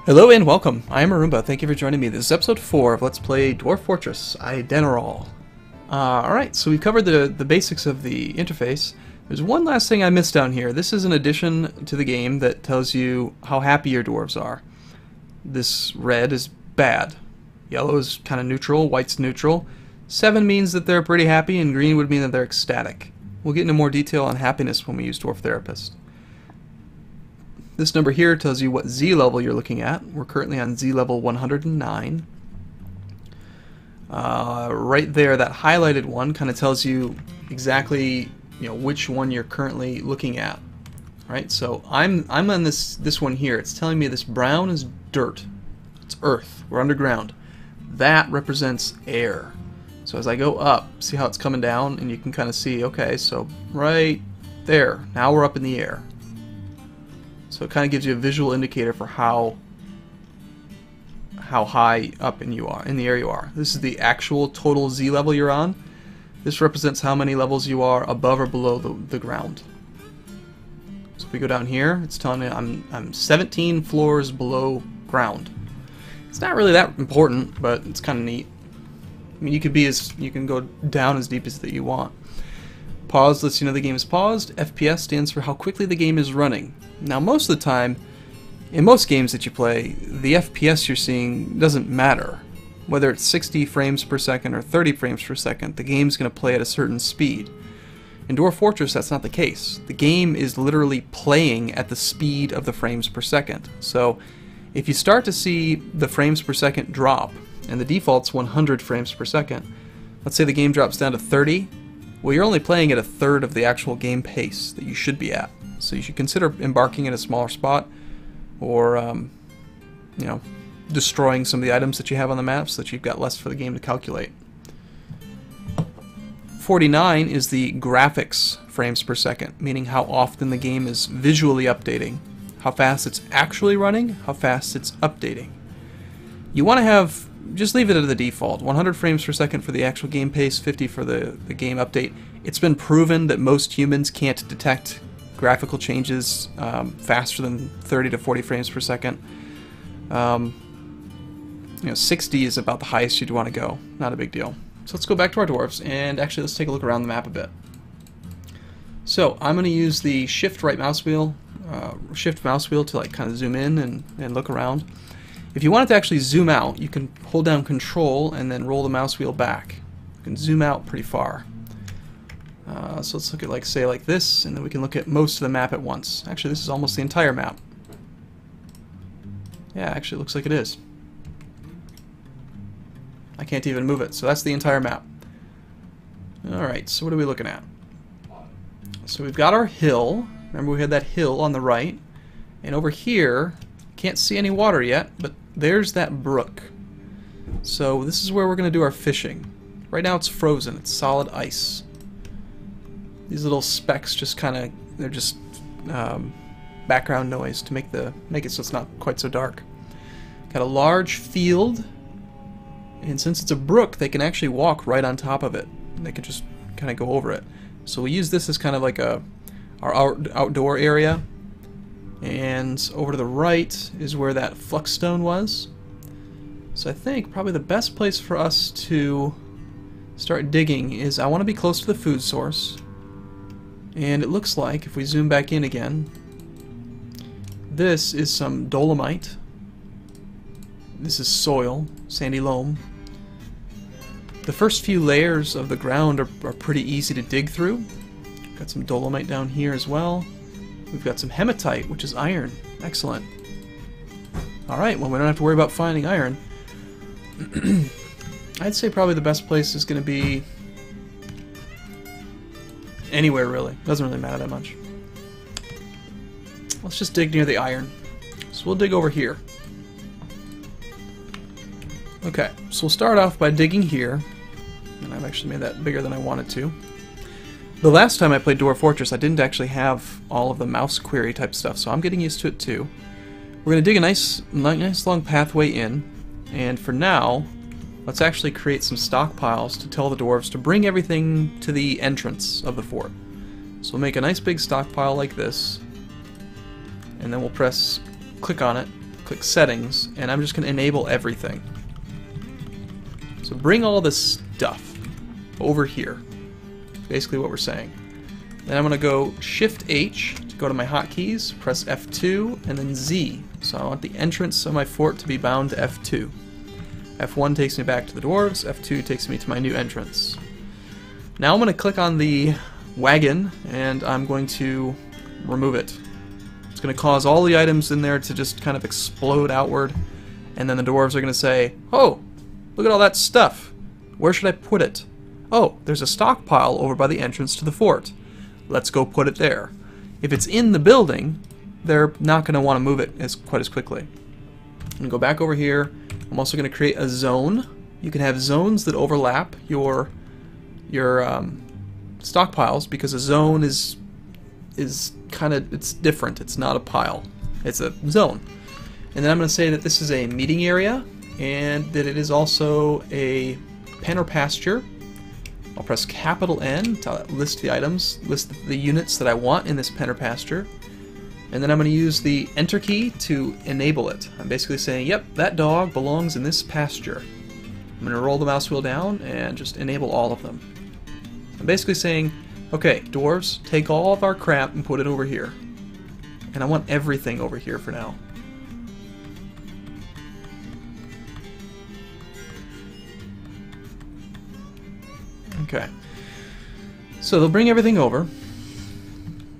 Hello and welcome. I am Arumba. Thank you for joining me. This is episode 4 of Let's Play Dwarf Fortress, Ideneral. Alright, so we've covered the basics of the interface. There's one last thing I missed down here. This is an addition to the game that tells you how happy your dwarves are. This red is bad. Yellow is kind of neutral, white's neutral. 7 means that they're pretty happy, and green would mean that they're ecstatic. We'll get into more detail on happiness when we use Dwarf Therapist. This number here tells you what Z level you're looking at. We're currently on Z level 109. Right there, that highlighted one kind of tells you exactly which one you're currently looking at. Right? So I'm on this one here. It's telling me this brown is dirt. It's earth. We're underground. That represents air. So as I go up, see how it's coming down, and you can kind of see, okay, so right there. Now we're up in the air. So it kind of gives you a visual indicator for how high up in the air you are. This is the actual total Z level you're on. This represents how many levels you are above or below the ground. So if we go down here, it's telling me I'm 17 floors below ground. It's not really that important, but it's kind of neat. I mean, you can go down as deep as that you want. Pause lets you know the game is paused. FPS stands for how quickly the game is running. Now, most of the time, in most games that you play, the FPS you're seeing doesn't matter. Whether it's 60 frames per second or 30 frames per second, the game's going to play at a certain speed. In Dwarf Fortress, that's not the case. The game is literally playing at the speed of the frames per second. So, if you start to see the frames per second drop, and the default's 100 frames per second, let's say the game drops down to 30, well, you're only playing at a third of the actual game pace that you should be at. So you should consider embarking in a smaller spot, or destroying some of the items that you have on the map so that you've got less for the game to calculate. 49 is the graphics frames per second, meaning how often the game is visually updating, how fast it's actually running, how fast it's updating. You want to just leave it at the default, 100 frames per second for the actual game pace, 50 for the game update. It's been proven that most humans can't detect graphical changes faster than 30 to 40 frames per second. 60 is about the highest you'd want to go. Not a big deal. So let's go back to our dwarves, and actually let's take a look around the map a bit. So I'm going to use the shift mouse wheel to like kind of zoom in and look around. If you want it to actually zoom out, you can hold down Control and then roll the mouse wheel back. You can zoom out pretty far. So let's look at say like this, and then we can look at most of the map at once. Actually, this is almost the entire map. Yeah, actually it looks like it is. I can't even move it, so that's the entire map. Alright, so what are we looking at? So we've got our hill. Remember we had that hill on the right. And over here, can't see any water yet, but there's that brook. So this is where we're going to do our fishing. Right now it's frozen, it's solid ice. These little specks just they're just background noise to make it so it's not quite so dark. Got a large field, and since it's a brook, they can actually walk right on top of it. They can just kind of go over it. So we use this as kind of like our outdoor area. And over to the right is where that flux stone was. So I think probably the best place for us to start digging is, I want to be close to the food source. And it looks like, if we zoom back in again, this is some dolomite. This is soil, sandy loam. The first few layers of the ground are pretty easy to dig through. Got some dolomite down here as well. We've got some hematite, which is iron. Excellent. Alright, well, we don't have to worry about finding iron. I'd say probably the best place is going to be anywhere, really. Doesn't really matter that much. Let's just dig near the iron. So we'll dig over here. Okay, so we'll start off by digging here. And I've actually made that bigger than I wanted to. The last time I played Dwarf Fortress, I didn't actually have all of the mouse query type stuff, so I'm getting used to it too. We're going to dig a nice long pathway in, and for now, let's actually create some stockpiles to tell the dwarves to bring everything to the entrance of the fort. So we'll make a nice big stockpile like this, and then we'll click on it, click settings, and I'm just going to enable everything. So bring all this stuff over here. Basically what we're saying. Then I'm going to go Shift H to go to my hotkeys, press F2, and then Z. So I want the entrance of my fort to be bound to F2. F1 takes me back to the dwarves, F2 takes me to my new entrance. Now I'm going to click on the wagon, and I'm going to remove it. It's going to cause all the items in there to just kind of explode outward, and then the dwarves are going to say, "Oh, look at all that stuff. Where should I put it? Oh, there's a stockpile over by the entrance to the fort. Let's go put it there." If it's in the building, they're not going to want to move it quite as quickly. I'm going to go back over here. I'm also going to create a zone. You can have zones that overlap your stockpiles, because a zone is kind of, it's different. It's not a pile. It's a zone. And then I'm going to say that this is a meeting area, and that it is also a pen or pasture. I'll press capital N to list the items, list the units that I want in this pen or pasture. And then I'm going to use the Enter key to enable it. I'm basically saying, yep, that dog belongs in this pasture. I'm going to roll the mouse wheel down and just enable all of them. I'm basically saying, okay, dwarves, take all of our crap and put it over here. And I want everything over here for now. Okay. So they'll bring everything over.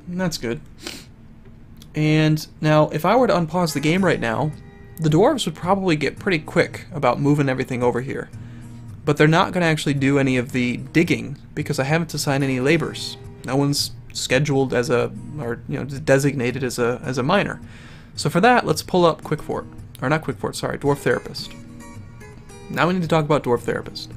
And that's good. And now, if I were to unpause the game right now, the dwarves would probably get pretty quick about moving everything over here. But they're not going to actually do any of the digging, because I haven't assigned any labors. No one's scheduled as a, or designated as a miner. So for that, let's pull up Quickfort, or not Quickfort, sorry, Dwarf Therapist. Now we need to talk about Dwarf Therapist.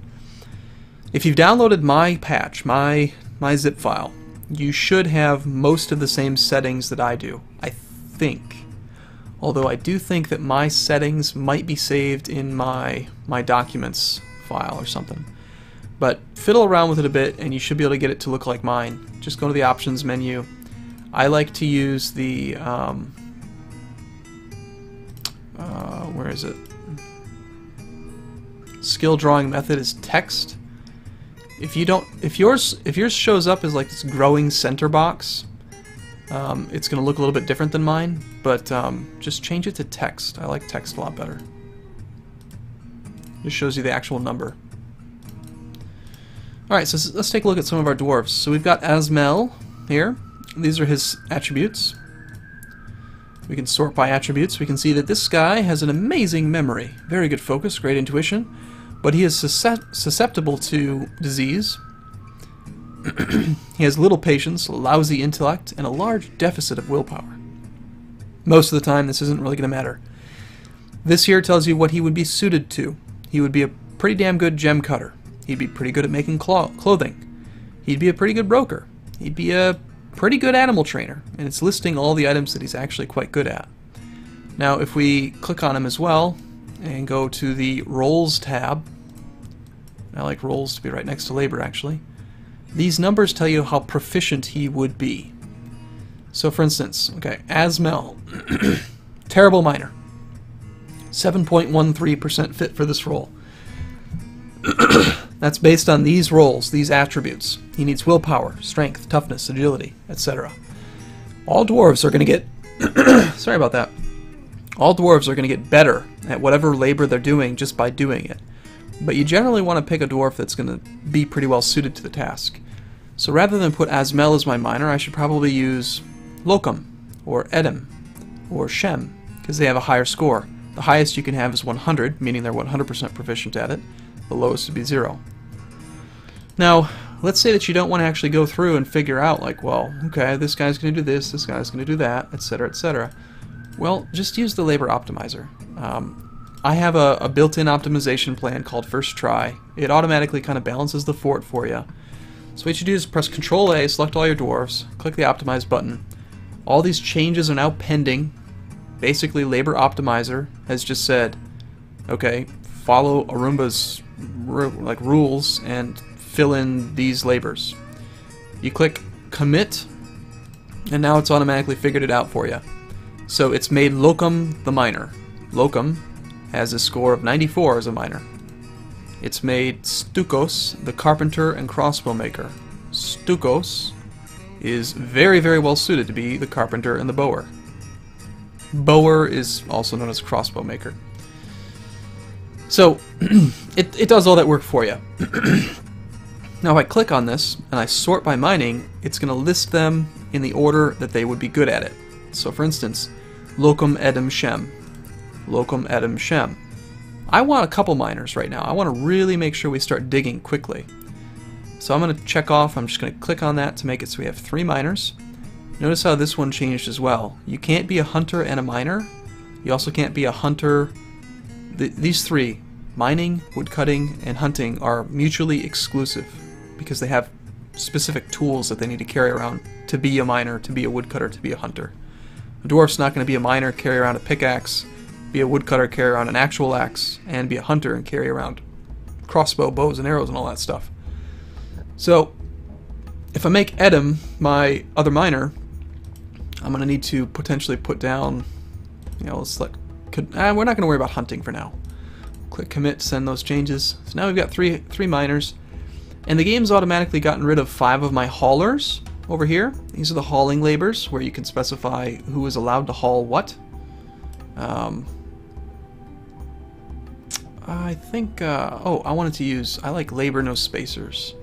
If you've downloaded my patch, my zip file, you should have most of the same settings that I do, I think. Although I do think that my settings might be saved in my documents file or something. But fiddle around with it a bit and you should be able to get it to look like mine. Just go to the options menu. I like to use the where is it? Skill drawing method is text. If yours shows up as like this growing center box, it's going to look a little bit different than mine, but just change it to text. I like text a lot better. Just shows you the actual number. Alright, so let's take a look at some of our dwarves. So we've got Asmel here. These are his attributes. We can sort by attributes. We can see that this guy has an amazing memory, very good focus, great intuition, but he is susceptible to disease. He has little patience, lousy intellect, and a large deficit of willpower. Most of the time, this isn't really going to matter. This here tells you what he would be suited to. He would be a pretty damn good gem cutter. He'd be pretty good at making clothing. He'd be a pretty good broker. He'd be a pretty good animal trainer. And it's listing all the items that he's actually quite good at. Now, if we click on him as well, and go to the Roles tab, I like roles to be right next to labor, actually. These numbers tell you how proficient he would be. So, for instance, okay, Asmel, terrible miner, 7.13% fit for this role. That's based on these roles, these attributes. He needs willpower, strength, toughness, agility, etc. All dwarves are going to get, sorry about that, all dwarves are going to get better at whatever labor they're doing just by doing it. But you generally want to pick a dwarf that's going to be pretty well suited to the task. So rather than put Asmel as my miner, I should probably use Locum, or Edem, or Shem, because they have a higher score. The highest you can have is 100, meaning they're 100% proficient at it. The lowest would be 0. Now, let's say that you don't want to actually go through and figure out, like, well, okay, this guy's going to do this guy's going to do that, etc., etc. Well, just use the labor optimizer. I have a built-in optimization plan called First Try. It automatically kind of balances the fort for you. So what you do is press Ctrl-A, select all your dwarves, click the Optimize button. All these changes are now pending. Basically, Labor Optimizer has just said, okay, follow Arumba's rules and fill in these labors. You click Commit, and now it's automatically figured it out for you. So it's made Locum the miner. Locum has a score of 94 as a miner. It's made Stukos, the carpenter and crossbow maker. Stukos is very, very well suited to be the carpenter and the bower. Bower is also known as crossbow maker. So, it does all that work for you. Now if I click on this and I sort by mining, it's going to list them in the order that they would be good at it. So for instance, Locum Edem Shem. Locum Edem Shem. I want a couple miners right now. I want to really make sure we start digging quickly. So I'm going to check off, I'm just going to click on that to make it so we have 3 miners. Notice how this one changed as well. You can't be a hunter and a miner. You also can't be a hunter. These 3, mining, woodcutting, and hunting, are mutually exclusive because they have specific tools that they need to carry around to be a miner, to be a woodcutter, to be a hunter. A dwarf's not going to be a miner, carry around a pickaxe, be a woodcutter, carry around an actual axe, and be a hunter and carry around crossbow, bows, and arrows and all that stuff. So, if I make Edem my other miner, I'm going to need to potentially put down, let's let, we're not going to worry about hunting for now. Click commit, send those changes. So now we've got three miners, and the game's automatically gotten rid of 5 of my haulers over here. These are the hauling labors, where you can specify who is allowed to haul what. I think, I wanted to use, I like labor no spacers.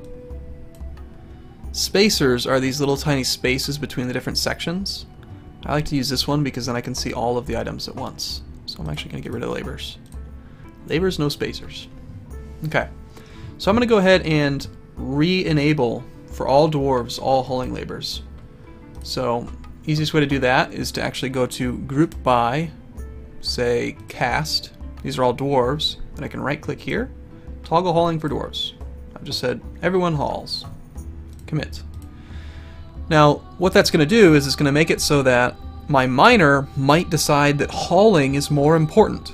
Spacers are these little tiny spaces between the different sections. I like to use this one because then I can see all of the items at once. So I'm actually going to get rid of labors. Labors, no spacers. Okay. So I'm going to go ahead and re-enable for all dwarves all hauling labors. So easiest way to do that is to actually go to group by, say, cast. These are all dwarves. Then I can right click here, toggle hauling for dwarves. I've just said everyone hauls. Commit. Now what that's going to do is it's going to make it so that my miner might decide that hauling is more important.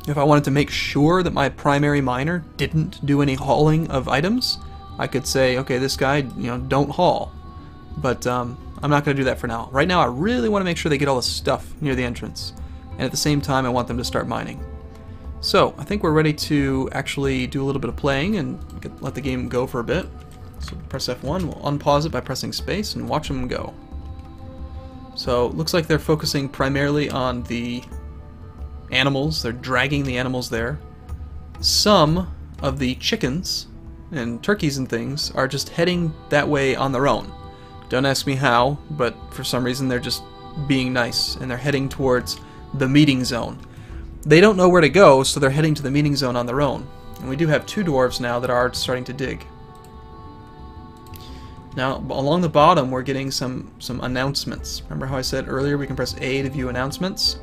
If I wanted to make sure that my primary miner didn't do any hauling of items, I could say, okay, this guy, don't haul. But I'm not going to do that for now. Right now I really want to make sure they get all the stuff near the entrance. And at the same time I want them to start mining. So I think we're ready to actually do a little bit of playing and let the game go for a bit. So press F1, we'll unpause it by pressing space and watch them go. So it looks like they're focusing primarily on the animals. They're dragging the animals there. Some of the chickens and turkeys and things are just heading that way on their own. Don't ask me how, but for some reason they're just being nice and they're heading towards the meeting zone. They don't know where to go, so they're heading to the meeting zone on their own. And we do have 2 dwarves now that are starting to dig. Now, along the bottom, we're getting some announcements. Remember how I said earlier we can press A to view announcements?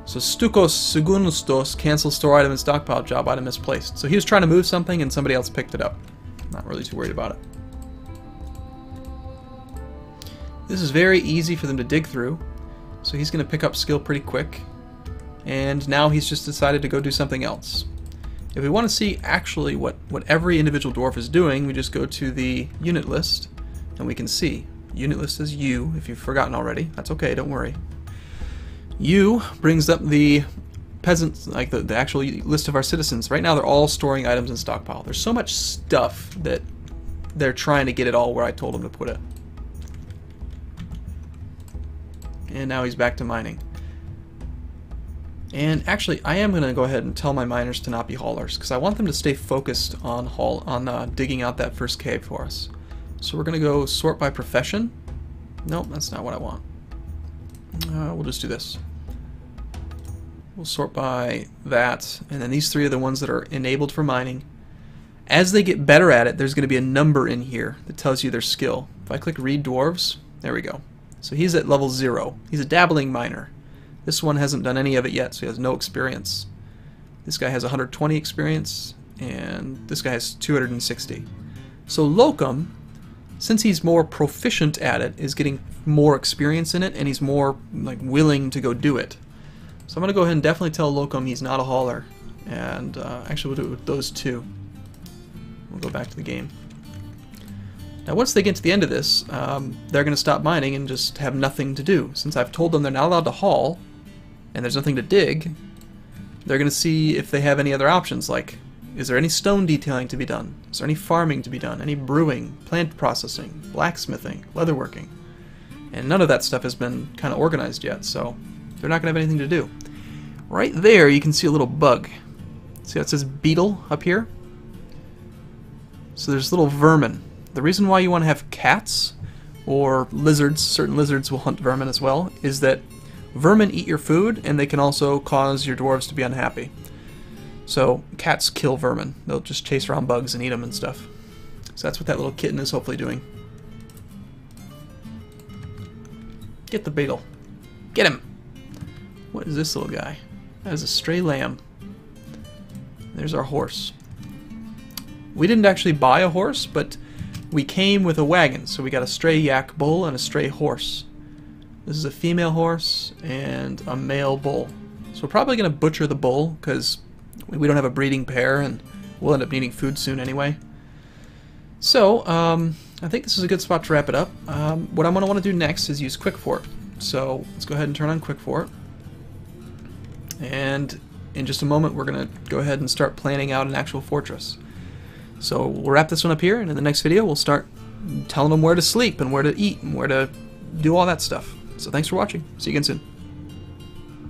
So, Stukos Segundostos, cancel store item and stockpile, job item misplaced. So he was trying to move something and somebody else picked it up. Not really too worried about it. This is very easy for them to dig through. So he's going to pick up skill pretty quick. And now he's just decided to go do something else. If we want to see actually what every individual dwarf is doing, we just go to the unit list, and we can see. Unit list is U, if you've forgotten already. That's okay, don't worry. U brings up the peasants, like the actual list of our citizens. Right now they're all storing items in stockpile. There's so much stuff that they're trying to get it all where I told them to put it. And now he's back to mining. And actually, I am going to go ahead and tell my miners to not be haulers, because I want them to stay focused on digging out that first cave for us. So we're going to go sort by profession. Nope, that's not what I want. We'll just do this. We'll sort by that, and then these 3 are the ones that are enabled for mining. As they get better at it, there's going to be a number in here that tells you their skill. If I click read dwarves, there we go. So he's at level 0. He's a dabbling miner. This one hasn't done any of it yet, so he has no experience. This guy has 120 experience, and this guy has 260. So Locum, since he's more proficient at it, is getting more experience in it, and he's more willing to go do it. So I'm going to go ahead and definitely tell Locum he's not a hauler. And actually we'll do it with those 2. We'll go back to the game. Now once they get to the end of this, they're going to stop mining and just have nothing to do. Since I've told them they're not allowed to haul, and there's nothing to dig, they're going to see if they have any other options, like, is there any stone detailing to be done? Is there any farming to be done? Any brewing, plant processing, blacksmithing, leatherworking? And none of that stuff has been kind of organized yet, so they're not going to have anything to do. Right there, you can see a little bug. See how it says beetle up here? So there's little vermin. The reason why you want to have cats or lizards, certain lizards will hunt vermin as well, is that vermin eat your food and they can also cause your dwarves to be unhappy. So cats kill vermin. They'll just chase around bugs and eat them and stuff. So that's what that little kitten is hopefully doing. Get the beetle. Get him! What is this little guy? That is a stray lamb. There's our horse. We didn't actually buy a horse, but we came with a wagon. So we got a stray yak bull and a stray horse. This is a female horse and a male bull. So we're probably going to butcher the bull because we don't have a breeding pair and we'll end up needing food soon anyway. So, I think this is a good spot to wrap it up. What I'm going to want to do next is use Quick Fort. So let's go ahead and turn on Quick Fort. And in just a moment we're going to go ahead and start planning out an actual fortress. So we'll wrap this one up here, and in the next video we'll start telling them where to sleep and where to eat and where to do all that stuff. So thanks for watching. See you again soon.